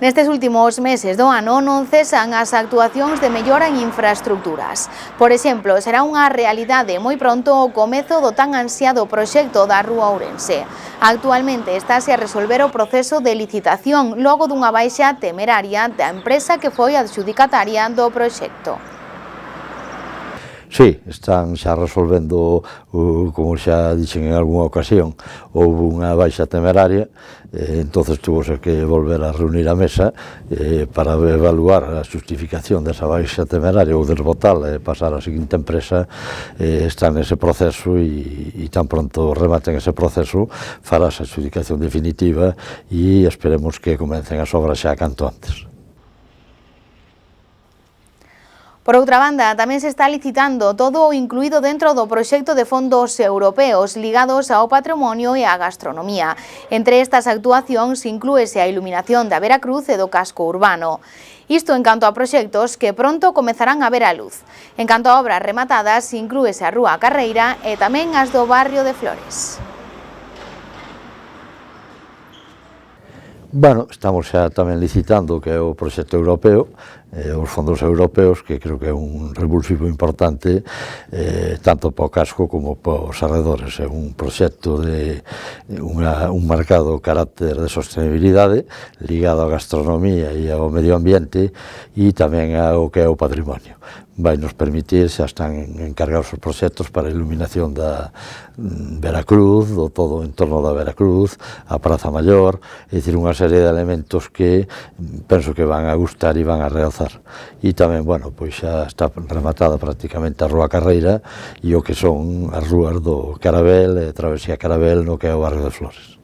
Nestes últimos meses do ano non cesan as actuacións de mellora en infraestructuras. Por exemplo, será unha realidade moi pronto o comezo do tan ansiado proxecto da Rúa Ourense. Actualmente estáse a resolver o proceso de licitación logo dunha baixa temeraria da empresa que foi adxudicataria do proxecto. Sí, están xa resolvendo, como xa dixen en algunha ocasión, houve unha baixa temeraria, entonces tuvose que volver a reunir a mesa para evaluar a xustificación desa baixa temeraria ou desbotala e pasar á seguinte empresa. Están nese proceso e tan pronto rematen ese proceso farás a adxudicación definitiva e esperemos que comecen as obras xa canto antes. Por outra banda, tamén se está licitando todo o incluído dentro do proxecto de fondos europeos ligados ao patrimonio e á gastronomía. Entre estas actuacións inclúese a iluminación da Veracruz e do casco urbano. Isto en canto a proxectos que pronto comezarán a ver a luz. En canto a obras rematadas, inclúese a Rúa Carreira e tamén as do barrio de Flores. Bueno, estamos xa tamén licitando o que é o proxecto europeo, os fondos europeos, que creo que é un revulsivo importante tanto para o casco como para os arredores. É un proxecto de un marcado carácter de sostenibilidade ligado á gastronomía e ao medio ambiente e tamén ao que é o patrimonio. Vai nos permitir, xa están encargados os proxectos para a iluminación da Veracruz, do todo o entorno da Veracruz, a Praza Maior, é dicir, unha serie de elementos que penso que van a gustar e van a realzar. E tamén, bueno, pois xa está rematada prácticamente a Rúa Carreira e o que son as rúas do Carabel e Travesía Carabel no que é o barrio de Flores.